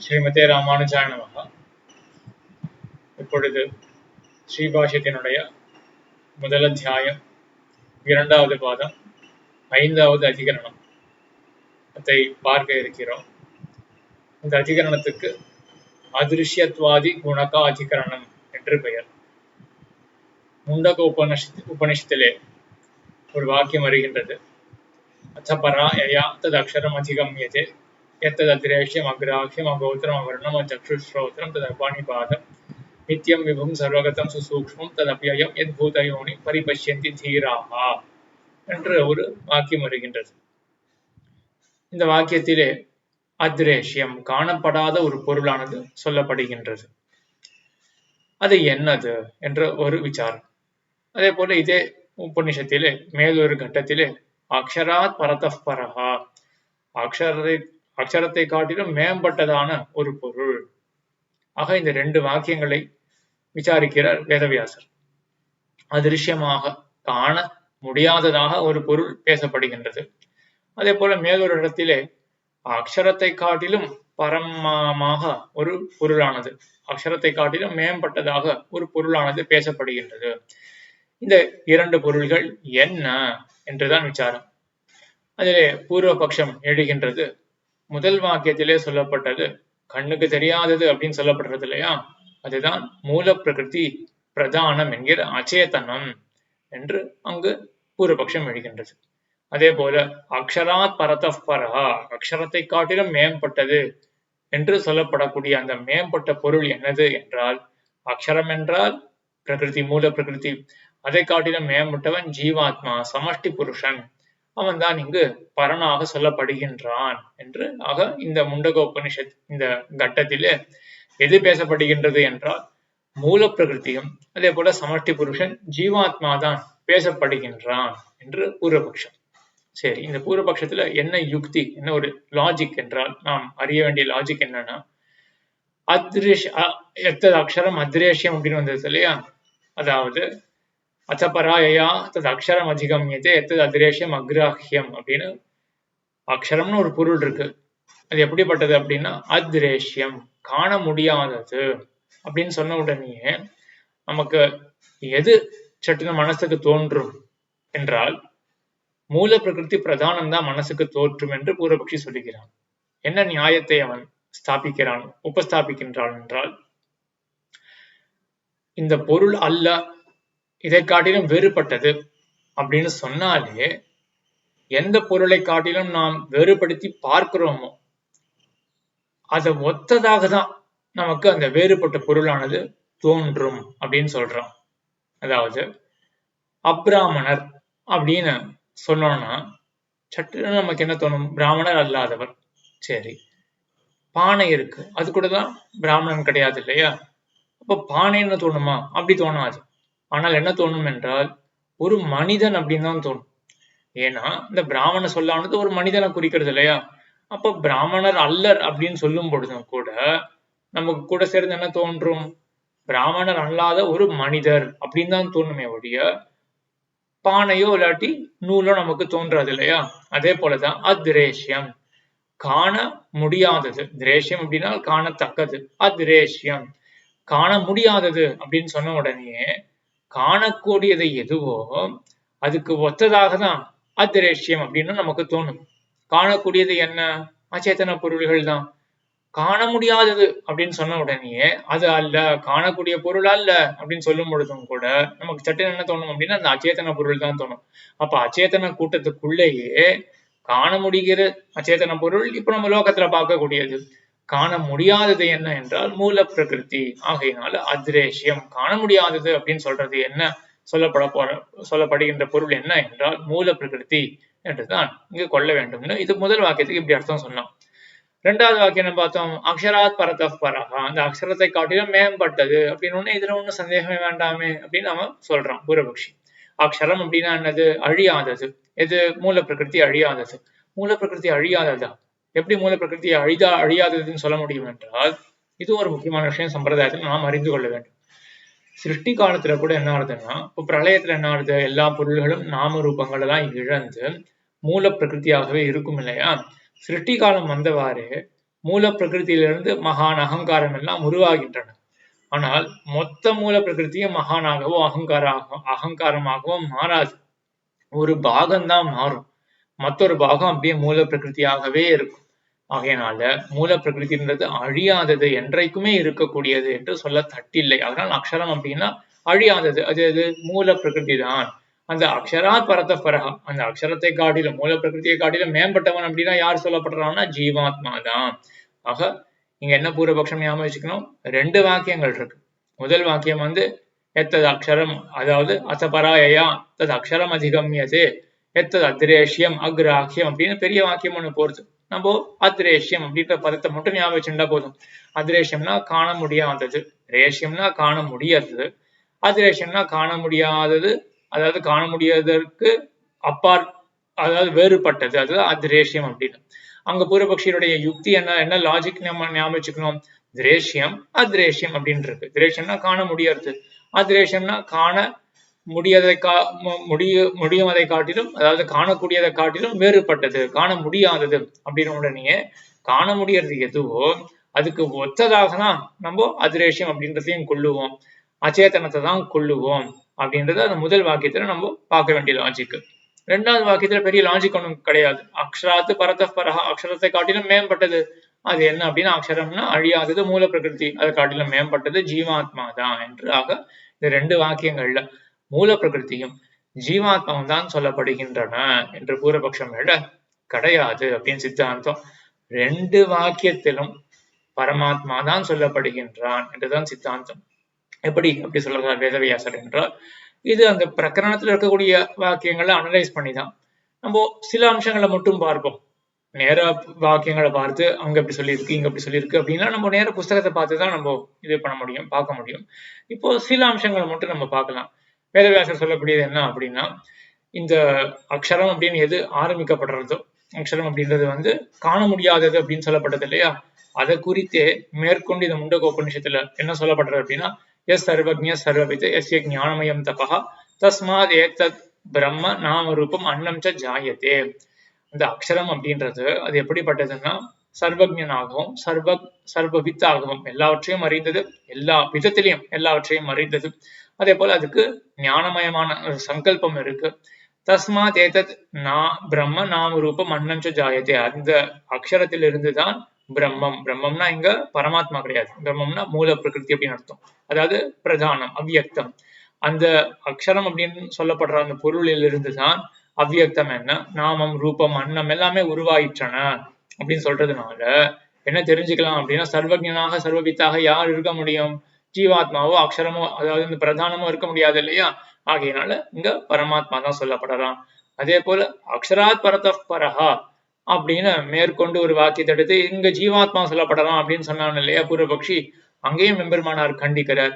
ஸ்ரீமதே ராமானுஜாய நமஹ. இப்பொழுது ஸ்ரீபாஷ்யத்தினுடைய முதல் அத்தியாயம், இரண்டாவது பாதம், ஐந்தாவது அதிகரணம் அதை பார்க்க இருக்கிறோம். இந்த அதிகரணத்துக்கு அதிருஷ்யத்வாதி குணகா அதிகரணம் என்று பெயர். முண்டக உபனிஷத்திலே ஒரு வாக்கியம் வருகின்றது. அச்சபரா யயா தத் அக்ஷரம் அதிகம்யதே எத்தது அதிரேஷ்யம் அக்ராஹ்யம் அகோத்திரம் அவர்ணம் அச்சக்ஷுஸ்ரோத்திரம் தத் அபாணிபாதம் நித்யம் விபும் சர்வகதம் சுசூக்ஷ்மம் ததப்யயம் எத் பூதயோனி பரிபஷ்யந்தி தீராஹா என்று ஒரு வாக்கியம் வருகின்றது. இந்த வாக்கியத்திலே அதிரேஷ்யம் காணப்படாத ஒரு பொருளானது சொல்லப்படுகின்றது. அது என்னது என்ற ஒரு விசாரம். அதே போல இதே உபநிஷத்திலே மேலொரு கட்டத்திலே அக்ஷராத் பரதஃப் பரஹா, அக்ஷரத்தை காட்டிலும் மேம்பட்டதான ஒரு பொருள். ஆக இந்த ரெண்டு வாக்கியங்களை விசாரிக்கிறார் வேதவியாசர். அதிருஷ்யமாக காண முடியாததாக ஒரு பொருள் பேசப்படுகின்றது. அதே போல மேலொரு இடத்திலே அக்ஷரத்தை காட்டிலும் பரமமாக ஒரு பொருளானது, அக்ஷரத்தை காட்டிலும் மேம்பட்டதாக ஒரு பொருளானது பேசப்படுகின்றது. இந்த இரண்டு பொருள்கள் என்ன என்றுதான் விசாரம். அதிலே பூர்வபக்ஷம் எழுகின்றது. முதல் வாக்கியத்திலே சொல்லப்பட்டது கண்ணுக்கு தெரியாதது அப்படின்னு சொல்லப்படுறது இல்லையா, அதுதான் மூல பிரகிருதி பிரதானம் என்கிற அச்சேதனம் என்று அங்கு பூர்வபக்ஷம் எழுகின்றது. அதே போல அக்ஷராத் பரதஃப் பரஹா, அக்ஷரத்தை காட்டிலும் மேம்பட்டது என்று சொல்லப்படக்கூடிய அந்த மேம்பட்ட பொருள் என்னது என்றால், அக்ஷரம் என்றால் பிரகிருதி, மூல பிரகிருதி, அதை காட்டிலும் மேம்பட்டவன் ஜீவாத்மா, சமஷ்டி புருஷன், அவன் தான் இங்கு பரனாக சொல்லப்படுகின்றான் என்று. ஆக இந்த முண்டகோபனிஷத் இந்த கட்டத்திலே எது பேசப்படுகின்றது என்றால் மூல பிரகிருத்தியும் அதே போல சமஷ்டி புருஷன் ஜீவாத்மா தான் பேசப்படுகின்றான் என்று பூர்வபக்ஷம். சரி, இந்த பூர்வபக்ஷத்துல என்ன யுக்தி, என்ன ஒரு லாஜிக் என்றால், நாம் அறிய வேண்டிய லாஜிக் என்னன்னா, எத்தது அக்ஷரம் அதிரேஷ்யம் அப்படின்னு வந்தது இல்லையா, அதாவது அச்சபராயா தது அக்ஷரம் அதிகம்யதே எத்தது அதிரேஷ்யம் அக்ராஹ்யம் அப்படின்னு அக்ஷரம்னு ஒரு பொருள் இருக்கு. அது எப்படிப்பட்டது அப்படின்னா அதிரேஷ்யம், காண முடியாதது அப்படின்னு சொன்ன உடனேயே நமக்கு எது சட்டுன மனசுக்கு தோன்றும் என்றால் மூல பிரகிருதி பிரதானம் தான் மனசுக்கு தோற்றும் என்று பூர்வபக்ஷி சொல்லுகிறான். என்ன நியாயத்தை அவன் ஸ்தாபிக்கிறான், உபஸ்தாபிக்கின்றான் என்றால், இந்த பொருள் அல்ல, இதை காட்டிலும் வேறுபட்டது அப்படின்னு சொன்னாலே எந்த பொருளை காட்டிலும் நாம் வேறுபடுத்தி பார்க்கிறோமோ அதை ஒத்ததாக தான் நமக்கு அந்த வேறுபட்ட பொருளானது தோன்றும் அப்படின்னு சொல்றான். அதாவது அப்ராமணர் அப்படின்னு சொன்னோம்னா சட்டுன்னு நமக்கு என்ன தோணும், பிராமணர் அல்லாதவர். சரி, பானை இருக்கு, அது கூட தான் பிராமணன் கிடையாது இல்லையா, அப்ப பானைன்னு தோணுமா? அப்படி தோணாது. ஆனால் என்ன தோணும் என்றால் ஒரு மனிதன் அப்படின்னு தான் தோணும். ஏன்னா இந்த பிராமண சொல்லானது ஒரு மனிதனை குறிக்கிறது இல்லையா, அப்ப பிராமணர் அல்லர் அப்படின்னு சொல்லும் பொழுதும் கூட நமக்கு கூட சேர்ந்து என்ன தோன்றும், பிராமணர் அல்லாத ஒரு மனிதர் அப்படின்னு தான் தோணுமே ஒழிய பானையோ இல்லாட்டி நூலோ நமக்கு தோன்றாது இல்லையா. அதே போலதான் அதிரேஷ்யம், காண முடியாதது. திரேஷ்யம் அப்படின்னா காணத்தக்கது, அதிரேஷ்யம் காண முடியாதது அப்படின்னு சொன்ன உடனே காணக்கூடியது எதுவோ அதுக்கு ஒத்ததாக தான் அதிரேஷ்யம் அப்படின்னு நமக்கு தோணும். காணக்கூடியது என்ன, அச்சேதன பொருள்கள் தான். காண முடியாதது அப்படின்னு சொன்ன உடனே அது அல்ல, காணக்கூடிய பொருள் அல்ல அப்படின்னு சொல்லும் பொழுதும் கூட நமக்கு சட்டு என்ன தோணும் அப்படின்னா அந்த அச்சேதன பொருள் தான் தோணும். அப்ப அச்சேதன கூட்டத்துக்குள்ளேயே காண முடிகிற அச்சேதன பொருள் இப்ப நம்ம லோகத்துல பார்க்கக்கூடியது. காண முடியாதது என்ன என்றால் மூல பிரகிருதி. ஆகையினால அதிரேஷ்யம், காண முடியாதது அப்படின்னு சொல்றது என்ன, சொல்லப்படுகின்ற பொருள் என்ன என்றால் மூல பிரகிருதி என்றுதான் இங்கு கொள்ள வேண்டும்னு இது முதல் வாக்கியத்துக்கு இப்படி அர்த்தம் சொன்னோம். ரெண்டாவது வாக்கியம் என்ன பார்த்தோம், அக்ஷராத் பரதஃப் பரஹா, அந்த அக்ஷரத்தை காட்டிலும் மேம்பட்டது அப்படின்னு இதுல ஒன்னும் சந்தேகமே வேண்டாமே அப்படின்னு நம்ம சொல்றான் பூர்வபக்ஷி. அக்ஷரம் அப்படின்னா என்னது, அழியாதது. எது, மூல பிரகிருதி அழியாதது. மூல பிரகிருதி அழியாததா, எப்படி மூல பிரகிருதி அழியாததுன்னு சொல்ல முடியும் என்றால் இது ஒரு முக்கியமான விஷயம் சம்பிரதாயத்தில் நாம் அறிந்து கொள்ள வேண்டும். சிருஷ்டி காலத்துல கூட என்ன ஆகுதுன்னா, இப்போ பிரளயத்துல என்ன ஆகுது, எல்லா பொருள்களும் நாம ரூபங்களை எல்லாம் இழந்து மூல பிரகிருதியாகவே இருக்கும் இல்லையா. சிருஷ்டி காலம் வந்தவாறு மூல பிரகிருதியிலிருந்து மகான் அகங்காரம் எல்லாம் உருவாகின்றன. ஆனால் மொத்த மூல பிரகிருதியும் மகானாகவோ அகங்காரமாகவோ மாறாது. ஒரு பாகம்தான் மாறும், மற்றொரு பாகம் அப்படியே மூல பிரகிருதியாகவே இருக்கும். ஆகையினால மூல பிரகிருதின்றது அழியாதது, என்றைக்குமே இருக்கக்கூடியது என்று சொல்ல தட்டில்லை. அதனால் அக்ஷரம் அப்படின்னா அழியாதது, அது மூல பிரகிருதி தான். அந்த அக்ஷராத் பரத பரஹா, அந்த அக்ஷரத்தை காட்டிலும் மூல பிரகிருதியை காட்டிலும் மேம்பட்டவன் அப்படின்னா யார் சொல்லப்படுறான்னா ஜீவாத்மா தான். ஆக இங்க என்ன பூர்வபக்ஷம் ஞாபகம் வச்சுக்கணும், 2 வாக்கியங்கள் இருக்கு. முதல் வாக்கியம் எத்தது அக்ஷரம், அதாவது அசபராயா தது அக்ஷரம் அதிகமியதே எத்தது அத்ரேஷ்யம் அக்ராஹ்யம் அப்படின்னு பெரிய வாக்கியம் ஒண்ணு போறது. நம்ம அத்ரேஷ்யம் அப்படின்ற பதத்தை மட்டும் ஞாபகம் வச்சுட்டா போதும். அத்ரேஷ்யம்னா காண முடியாதது, ரேஷ்யம்னா காண முடியாதது, அத்ரேஷ்யம்னா காண முடியாதது, அதாவது காண முடியாததற்கு அப்பாற், அதாவது வேறுபட்டது, அதுதான் அத்ரேஷ்யம் அப்படின்னு. அங்க பூர்வபக்ஷியுடைய யுக்தி என்ன லாஜிக் நம்ம ஞாபகம் வச்சுக்கணும், திரேஷ்யம் அத்ரேஷ்யம் அப்படின்னு இருக்கு. திரேஷ்யம்னா காண முடியாது, அத்ரேஷ்யம்னா காண முடியுவதை காட்டிலும், அதாவது காணக்கூடியதை காட்டிலும் வேறுபட்டது, காண முடியாதது அப்படின்னு உடனே காண முடியறது எதுவோ அதுக்கு ஒத்ததாக தான் நம்ம அதிரேஷ்யம் அப்படின்றதையும் கொள்ளுவோம், அச்சேதனத்தை தான் கொள்ளுவோம் அப்படின்றது அந்த முதல் வாக்கியத்துல நம்ம பார்க்க வேண்டிய லாஜிக். 2வது வாக்கியத்துல பெரிய லாஜிக் ஒன்றும் கிடையாது. அக்ஷராத்து பரத பரஹா, அக்ஷரத்தை காட்டிலும் மேம்பட்டது அது என்ன அப்படின்னா அக்ஷரம்னா அழியாதது, மூல பிரகிருதி அதை காட்டிலும் மேம்பட்டது ஜீவாத்மா தான் என்று. ஆக இந்த 2 வாக்கியங்கள்ல மூல பிரகிருதியும் ஜீவாத்மாவும் தான் சொல்லப்படுகின்றன என்று பூர்வபக்ஷம் கிடையாது அப்படின்னு சித்தாந்தம். 2 வாக்கியத்திலும் பரமாத்மா தான் சொல்லப்படுகின்றான் என்றுதான் சித்தாந்தம். எப்படி அப்படி சொல்றார் வேதவியாசர் என்றால், இது அந்த பிரகரணத்துல இருக்கக்கூடிய வாக்கியங்களை அனலைஸ் பண்ணிதான் நம்ம சில அம்சங்களை மட்டும் பார்ப்போம். நேர வாக்கியங்களை பார்த்து அங்க எப்படி சொல்லியிருக்கு இங்க எப்படி சொல்லியிருக்கு அப்படின்னா நம்ம நேர புஸ்தகத்தை பார்த்துதான் நம்ம இது பண்ண முடியும், பார்க்க முடியும். இப்போ சில அம்சங்களை மட்டும் நம்ம பார்க்கலாம். வேதவியாசர் சொல்லக்கூடியது என்ன அப்படின்னா, இந்த அக்ஷரம் அப்படின்னு எது ஆரம்பிக்கப்படுறதோ, அக்ஷரம் அப்படின்றது காண முடியாதது அப்படின்னு சொல்லப்பட்டது இல்லையா, அதை குறித்தே மேற்கொண்டு இந்த முண்டகோபநிஷத்துல என்ன சொல்லப்படுறது அப்படின்னா, எஸ் சர்வஜ்ஞ சர்வவித் எஸ்ய ஞானமயம் தபஹ தஸ்மாத் ஏதத் பிரம்ம நாம ரூபம் அன்னம் ச ஜாயத்தே. அந்த அக்ஷரம் அப்படின்றது அது எப்படிப்பட்டதுன்னா சர்வஜனாகவும் சர்வவித்தாகவும் எல்லாவற்றையும் அறிந்தது, எல்லா விதத்திலையும் எல்லாவற்றையும் அறிந்தது. அதே போல அதுக்கு ஞானமயமான சங்கல்பம் இருக்கு. தஸ்மாத் ஏதத் பிரம்ம நாம ரூபம் அன்னம் ச ஜாயத்தே. அந்த அக்ஷரத்தில் இருந்துதான் பிரம்மம், பிரம்மம்னா இங்க பரமாத்மா கிடையாது, பிரம்மம்னா மூல பிரகிருதி அப்படின்னு அர்த்தம், அதாவது பிரதானம் அவ்வியக்தம். அந்த அக்ஷரம் அப்படின்னு சொல்லப்படுற அந்த பொருளில் இருந்துதான் அவ்வியக்தம் என்ன நாமம் ரூபம் அன்னம் எல்லாமே உருவாயிற்றன அப்படின்னு சொல்றதுனால என்ன தெரிஞ்சுக்கலாம் அப்படின்னா, சர்வஜனாக சர்வவித்தாக யார் இருக்க முடியும், ஜீவாத்மாவோ அக்ஷரமோ அதாவது இந்த பிரதானமோ இருக்க முடியாது இல்லையா. ஆகையினால இங்க பரமாத்மா தான் சொல்லப்படலாம். அதே போல அக்ஷராத் பரத பரஹா அப்படின்னு மேற்கொண்டு ஒரு வாக்கியத்தை எடுத்து இங்க ஜீவாத்மா சொல்லப்படலாம் அப்படின்னு சொன்னான் இல்லையா பூர்வபக்ஷி, அங்கேயும் எம்பெருமானார் கண்டிக்கிறார்,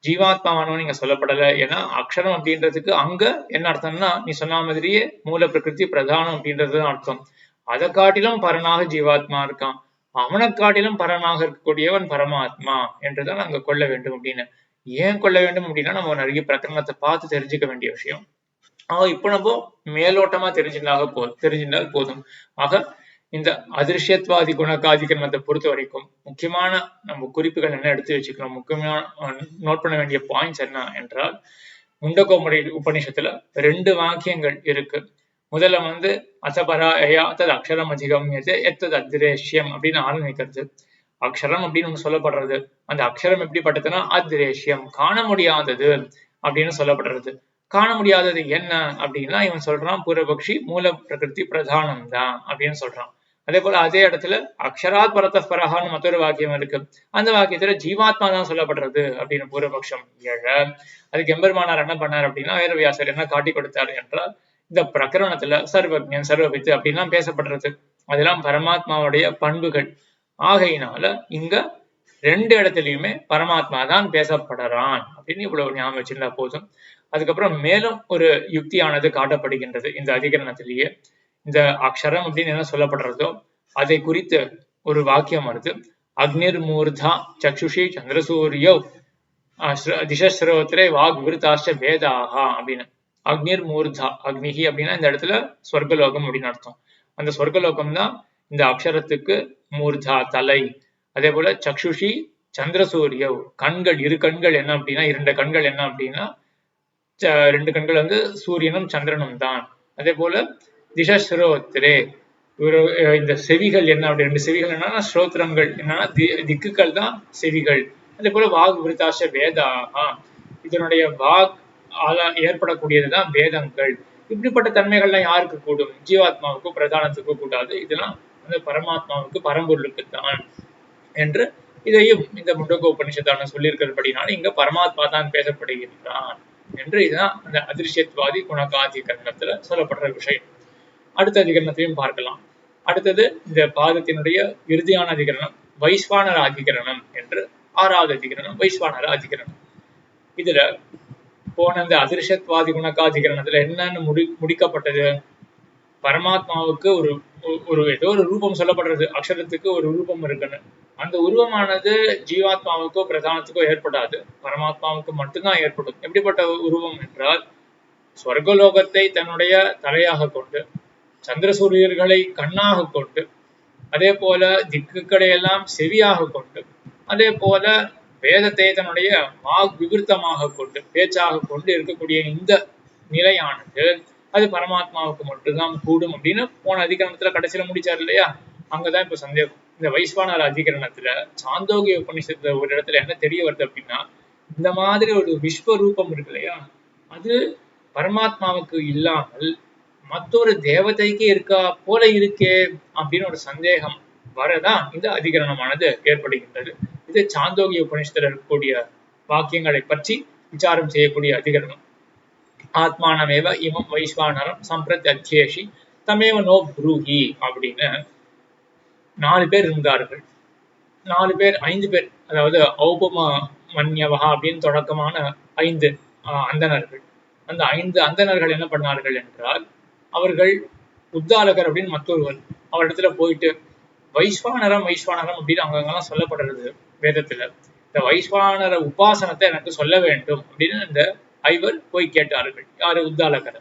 ஜீவாத்மாவானவன் இங்க சொல்லப்படல. ஏன்னா அக்ஷரம் அப்படின்றதுக்கு அங்க என்ன அர்த்தம்னா நீ சொன்ன மாதிரியே மூல பிரகிருதி பிரதானம் அப்படின்றதுதான் அர்த்தம். அதை காட்டிலும் பரனாக ஜீவாத்மா இருக்கான், அவனை காட்டிலும் பரனாக இருக்கக்கூடியவன் பரமாத்மா என்றுதான் அங்க கொள்ள வேண்டும் அப்படின்னு. ஏன் கொள்ள வேண்டும் அப்படின்னா நம்ம நிறைய பிரகரணத்தை பார்த்து தெரிஞ்சுக்க வேண்டிய விஷயம். இப்ப நம்ம மேலோட்டமா தெரிஞ்சிருந்தால் போதும். ஆக இந்த அதிருஷ்யத்வாதி குணகாதிகரணத்தை பொறுத்த வரைக்கும் முக்கியமான நம்ம குறிப்புகள் என்ன எடுத்து வச்சுக்கணும், முக்கியமான நோட் பண்ண வேண்டிய பாயிண்ட்ஸ் என்ன என்றால், முண்டகோபுரி உபநிஷத்துல 2 வாக்கியங்கள் இருக்கு. முதல்ல அசபராயா தது அக்ஷரம் அதிகமியதே எத்தது அத்ரேஷ்யம் அப்படின்னு ஆரம்பிக்கிறது. அக்ஷரம் அப்படின்னு ஒண்ணு சொல்லப்படுறது, அந்த அக்ஷரம் எப்படிப்பட்டதுன்னா அத்ரேஷ்யம் காண முடியாதது அப்படின்னு சொல்லப்படுறது. காண முடியாதது என்ன அப்படின்னா இவன் சொல்றான் பூர்வபக்ஷி மூல பிரகிருதி பிரதானம் தான் அப்படின்னு சொல்றான். அதே போல அதே இடத்துல அக்ஷராத் பரத பரஹான்னு மற்றொரு வாக்கியம் இருக்கு, அந்த வாக்கியத்துல ஜீவாத்மா தான் சொல்லப்படுறது அப்படின்னு பூர்வபக்ஷம் எழ, அதுக்கு எம்பெருமானார் என்ன பண்ணார் அப்படின்னா வேதவியாசர் என்ன காட்டி கொடுத்தாரு என்றால், இந்த பிரகரணத்துல சர்வஜன் சர்வவித்து அப்படின்லாம் பேசப்படுறது அதெல்லாம் பரமாத்மாவுடைய பண்புகள். ஆகையினால இங்க 2 இடத்துலயுமே பரமாத்மா தான் பேசப்படுறான் அப்படின்னு இவ்வளவு ஞாபகம் வச்சிருந்தா போதும். அதுக்கப்புறம் மேலும் ஒரு யுக்தியானது காட்டப்படுகின்றது இந்த அதிகரணத்திலேயே. இந்த அக்ஷரம் அப்படின்னு என்ன சொல்லப்படுறதோ அதை குறித்து ஒரு வாக்கியம் வருது, அக்னிர் மூர்தா சக்ஷுஷி சந்திரசூரியோ திசஸ்ரோத்ரே வாக் விருத்தாஷ்ட வேதாகா அப்படின்னு. அக்னிர் மூர்தா, அக்னிஹி அப்படின்னா இந்த இடத்துல சொர்க்கலோகம் அப்படின்னு அர்த்தம். அந்த சொர்க்கலோகம் தான் இந்த அக்ஷரத்துக்கு மூர்தா தலை, அதே போல சக்ஷுஷி சந்திரசூரிய கண்கள், இரு கண்கள் என்ன அப்படின்னா, இரண்டு கண்கள் என்ன அப்படின்னா ரெண்டு கண்கள் வந்து சூரியனும் சந்திரனும் தான். அதே போல திசஸ்ரோத்ரே இந்த செவிகள் என்ன அப்படி, ரெண்டு செவிகள் என்னன்னா ஸ்ரோத்திரங்கள் என்னன்னா திக்குகள் தான் செவிகள். அதே போல வாக் விருத்தாச வேதாக, இதனுடைய வாக் ஏற்படக்கூடியதுதான் வேதங்கள். இப்படிப்பட்ட தன்மைகள்லாம் யாருக்கு கூடும்? ஜீவாத்மாவுக்கும் பிரதானத்துக்கும் கூடாது. இதெல்லாம் வந்து பரமாத்மாவுக்கு பரம்பொருளுக்கு தான் என்று இதையும் இந்த முண்டக உபனிஷத்தான சொல்லியிருக்கிறபடினால இங்க பரமாத்மா தான் பேசப்படுகின்றான் என்று இதுதான் அந்த அதிர்ஷ்யத்வாதி குணகாதிகரணத்துல சொல்லப்படுற விஷயம். அடுத்த அதிகரணத்தையும் பார்க்கலாம். அடுத்தது இந்த பாதத்தினுடைய இறுதியான அதிகரணம் வைஸ்வானர அதிகரணம் என்று 6வது அதிகரணம் வைஸ்வானர அதிகரணம். இதுல போன இந்த அதிர்ஷ்யத்வாதி குணகாதிகரணத்துல என்னன்னு முடிக்கப்பட்டது? பரமாத்மாவுக்கு ஒரு ஏதோ ஒரு ரூபம் சொல்லப்படுறது, அக்ஷரத்துக்கு ஒரு ரூபம் இருக்குன்னு. அந்த உருவமானது ஜீவாத்மாவுக்கோ பிரதானத்துக்கோ ஏற்படாது, பரமாத்மாவுக்கு மட்டும்தான் ஏற்படும். எப்படிப்பட்ட உருவம் என்றால், சொர்க்கலோகத்தை தன்னுடைய தலையாக கொண்டு, சந்திரசூரியர்களை கண்ணாக கொண்டு, அதே போல திக்குகளை எல்லாம் செவியாக கொண்டு, அதே போல வேதத்தை தன்னுடைய விவருத்தமாக கொண்டு, பேச்சாக கொண்டு இருக்கக்கூடிய இந்த நிலையானது அது பரமாத்மாவுக்கு மட்டும்தான் கூடும் அப்படின்னு போன அதிகரணத்துல கடைசியில முடிச்சாரு இல்லையா? அங்கதான் இப்ப சந்தேகம். இந்த வைஸ்வானர அதிகரணத்துல சாந்தோக்கிய உபநிஷத்துல ஒரு இடத்துல என்ன தெரிய வருது அப்படின்னா, இந்த மாதிரி ஒரு விஸ்வரூபம் இருக்கு இல்லையா, அது பரமாத்மாவுக்கு இல்லாமல் மற்றொரு தேவதைக்கு இருக்கா போல இருக்கே அப்படின்னு ஒரு சந்தேகம் வரதான் இந்த அதிகரணமானது ஏற்படுகின்றது. இது சாந்தோக்கிய உபநிஷத்துல இருக்கக்கூடிய வாக்கியங்களை பற்றி விசாரம் செய்யக்கூடிய அதிகரணம். ஆத்மானமேவ இமம் வைஸ்வானரம் சம்பிரத்யேஷி தமேவ நோ ப்ரூஹி அப்படின்னு 4 பேர் இருந்தார்கள். 5 பேர், அதாவது ஔபம மன்யவகா அப்படின்னு தொடக்கமான 5 அந்தணர்கள். அந்த 5 அந்தணர்கள் என்ன பண்ணார்கள் என்றால், அவர்கள் உத்தாலகர் அப்படின்னு மற்றொருவர் அவரிடத்துல போயிட்டு வைஸ்வானரம் அப்படின்னு அங்கெல்லாம் சொல்லப்படுறது வேதத்துல, இந்த வைஸ்வானர உபாசனத்தை எனக்கு சொல்ல வேண்டும் அப்படின்னு இந்த 5 போய் கேட்டார்கள். யாரு? உத்தாலகர்.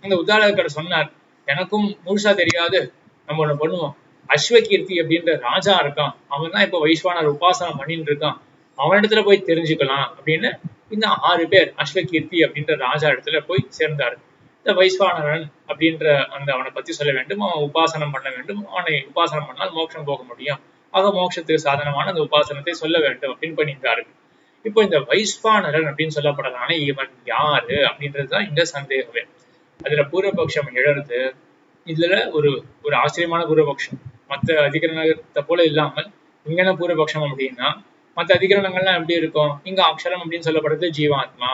அந்த உத்தாலகர் சொன்னார், எனக்கும் முழுசா தெரியாது, நம்ம ஒண்ணு பண்ணுவோம், அஸ்வகீர்த்தி அப்படின்ற ராஜா இருக்கான், அவன் தான் இப்ப வைஸ்வானர் உபாசனம் பண்ணிட்டு இருக்கான், அவனிடத்துல போய் தெரிஞ்சுக்கலாம் அப்படின்னு இந்த 6 பேர் அஸ்வகீர்த்தி அப்படின்ற ராஜா இடத்துல போய் சேர்ந்தாரு. இந்த வைஸ்வானரன் அப்படின்ற அந்த அவனை பத்தி சொல்ல வேண்டும், அவன் உபாசனம் பண்ண வேண்டும், அவனை உபாசனம் பண்ணால் மோட்சம் போக முடியும், ஆக மோட்சத்துக்கு சாதனமான அந்த உபாசனத்தை சொல்ல வேண்டும் அப்படின்னு பண்ணியிருந்தார்கள். இப்போ இந்த வைஸ்வானரன் அப்படின்னு சொல்லப்படுறதான இவன் யாரு அப்படின்றதுதான் இந்த சந்தேகமே. அதுல பூர்வபக்ஷம் எழுறது, இதுல ஒரு ஆச்சரியமான பூர்வபக்ஷம். மற்ற அதிகரணத்தை போல இல்லாமல் இங்க என்ன பூர்வபக்ஷம் அப்படின்னா, மற்ற அதிகரணங்கள்லாம் எப்படி இருக்கும், இங்க அக்ஷரம் அப்படின்னு சொல்லப்படுறது ஜீவாத்மா,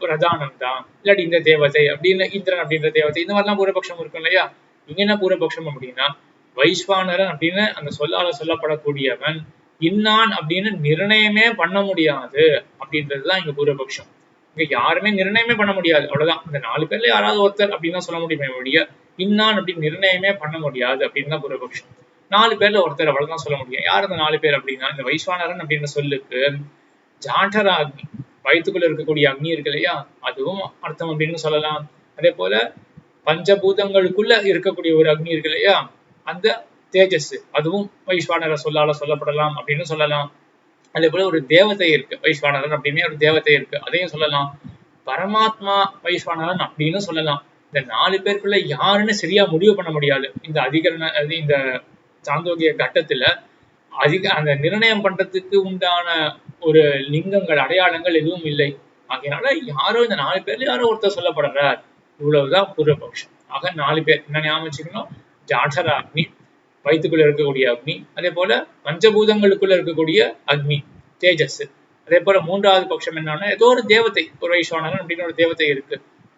பிரதானம் தான், இல்லாட்டி இந்த தேவதை அப்படின்னு இந்திரன் அப்படின்ற தேவதை, இந்த மாதிரிலாம் பூர்வபக்ஷம் இருக்கும் இல்லையா? இங்க என்ன பூர்வபக்ஷம் அப்படின்னா, வைஸ்வானரன் அப்படின்னு அந்த சொல்லால சொல்லப்படக்கூடியவன் இன்னான் அப்படின்னு நிர்ணயமே பண்ண முடியாது அப்படின்றதுதான் இங்க பூர்வபக்ஷம். இங்க யாருமே நிர்ணயமே பண்ண முடியாது, அவ்வளவுதான். இந்த 4 பேர்ல யாராவது ஒருத்தர் அப்படின்னு சொல்ல முடியுமே ஒழிய இன்னான் அப்படின்னு நிர்ணயமே பண்ண முடியாது அப்படின்னு தான் பூர்வபக்ஷம். 4 பேர்ல ஒருத்தர் அவ்வளவுதான் சொல்ல முடியும். யார் அந்த 4 பேர் அப்படின்னா, இந்த வைஸ்வானரன் அப்படின்ற சொல்லுக்கு ஜாண்டரா அக்னி, வயிற்றுக்குள்ள இருக்கக்கூடிய அக்னி இருக்கு இல்லையா, அதுவும் அர்த்தம் அப்படின்னு சொல்லலாம். அதே போல பஞ்சபூதங்களுக்குள்ள இருக்கக்கூடிய ஒரு அக்னி இருக்கு இல்லையா, அந்த தேஜஸ், அதுவும் வைஸ்வானர சொல்லால சொல்லப்படலாம் அப்படின்னு சொல்லலாம். அதே போல ஒரு தேவதை இருக்கு, வைஸ்வானரன் அப்படின்னு ஒரு தேவதை இருக்கு, அதையும் சொல்லலாம். பரமாத்மா வைஸ்வானரன் அப்படின்னு சொல்லலாம். இந்த 4 பேருக்குள்ள யாருன்னு சரியா முடிவு பண்ண முடியாது. இந்த சாந்தோக்கிய கட்டத்துல அந்த நிர்ணயம் பண்றதுக்கு உண்டான ஒரு லிங்கங்கள், அடையாளங்கள் எதுவும் இல்லை. ஆகையினால யாரோ இந்த 4 பேர்ல யாரோ ஒருத்தர் சொல்லப்படுறார், இவ்வளவுதான் பூர்வபக்ஷம். ஆக 4 பேர் என்ன ஞாபகம் வச்சுக்கணும், ஜாடர அக்னி, வயிற்றுக்குள்ள இருக்கக்கூடிய அக்னி, அதே போல பஞ்சபூதங்களுக்குள்ள இருக்கக்கூடிய அக்னி தேஜஸ், அதே போல 3வது பட்சம் என்னன்னா ஏதோ ஒரு தேவதை, ஒரு வைஸ்வானரன் அப்படின்னு ஒரு தேவதை இருக்கு.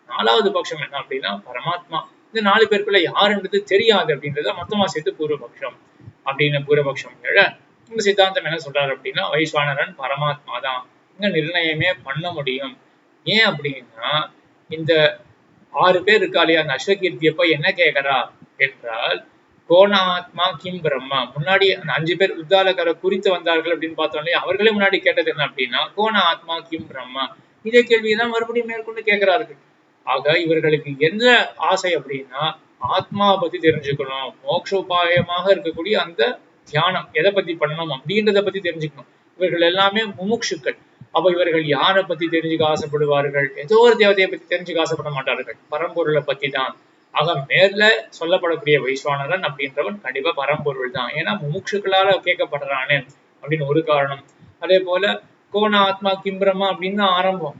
4வது பட்சம் என்ன அப்படின்னா பரமாத்மா. இந்த 4 பேருக்குள்ள யாருன்றது தெரியாது அப்படின்றத மொத்தமா சேர்த்து பூர்வபக்ஷம் அப்படின்னு பூர்வபக்ஷம் எழ, இந்த சித்தாந்தம் என்ன சொல்றாரு அப்படின்னா, வைஸ்வானரன் பரமாத்மா தான், இங்க நிர்ணயமே பண்ண முடியும். ஏன் அப்படின்னா, இந்த 6 பேர் இருக்கா இல்லையா, அந்த அஸ்வகீர்த்தியப்ப என்ன கேட்கிறா என்றால், கோண ஆத்மா கிம் பிரம்மா, முன்னாடி அந்த 5 பேர் உத்தாலகரை குறித்து வந்தார்கள் அப்படின்னு பார்த்தோம் இல்லையா, அவர்களே முன்னாடி கேட்டது என்ன அப்படின்னா, கோண ஆத்மா கிம் பிரம்மா, இதே கேள்வியெல்லாம் மறுபடியும் மேற்கொண்டு கேட்கிறார்கள். ஆக இவர்களுக்கு என்ன ஆசை அப்படின்னா, ஆத்மாவை பத்தி தெரிஞ்சுக்கணும், மோட்ச உபாயமாக இருக்கக்கூடிய அந்த தியானம் எதை பத்தி பண்ணணும் அப்படின்றத பத்தி தெரிஞ்சுக்கணும். இவர்கள் எல்லாமே முமுட்சுக்கள். அப்ப இவர்கள் யாரை பத்தி தெரிஞ்சுக்க ஆசைப்படுவார்கள்? ஏதோ ஒரு தேவதையை பத்தி தெரிஞ்சுக்க ஆசைப்பட மாட்டார்கள், பரம்பொருளை பத்தி தான். ஆக மேல சொல்லப்படக்கூடிய வைஸ்வானரன் அப்படின்றவன் கண்டிப்பா பரம்பொருள் தான். ஏன்னா முமுட்சுக்களால கேட்கப்படுறானே அப்படின்னு ஒரு காரணம். அதே போல கோண ஆத்மா கிம்பிரமா அப்படின்னு ஆரம்பம்,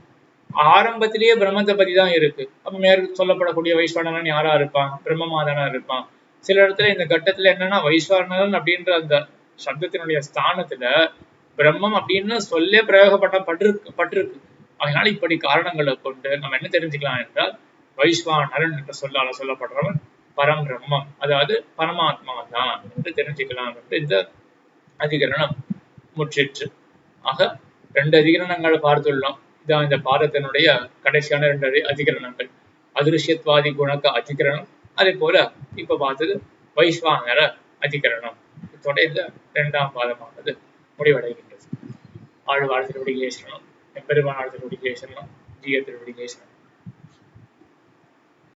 ஆரம்பத்திலேயே பிரம்மத்தை பத்தி தான் இருக்கு. அப்ப மேற்கு சொல்லப்படக்கூடிய வைஸ்வானரன் யாரா இருப்பான்? பிரம்மமா தானே இருப்பான். சில இடத்துல இந்த கட்டத்துல என்னன்னா வைஸ்வானரன் அப்படின்ற அந்த சப்தத்தினுடைய ஸ்தானத்துல பிரம்மம் அப்படின்னு சொல்லே பட்டிருக்கு. அதனால இப்படி காரணங்களை கொண்டு நம்ம என்ன தெரிஞ்சுக்கலாம் என்றால், வைஸ்வானரன் என்ற சொல்லால சொல்லப்படுறவன் பரம் பிரம்மம், அதாவது பரமாத்மா தான் என்று தெரிஞ்சுக்கலாம் என்று இந்த அதிகரணம் முற்றிற்று. ஆக 2 அதிகரணங்களை பார்த்துள்ளோம். இதான் இந்த பாடத்தினுடைய கடைசியான 2 அதிகரணங்கள். அதிருஷ்யத்வாதி குணக்க அதிகரணம், அதே போல இப்ப பார்த்தது வைஸ்வானர அதிகரணம். இதோட இந்த 2ஆம் பாதமானது முடிவடைகின்றது. ஆழ்வார் திருவடிகளே சரணம், எம்பெருமானார் திருவடிகளே சரணம், ஜீய திருவடிகளே சரணம்.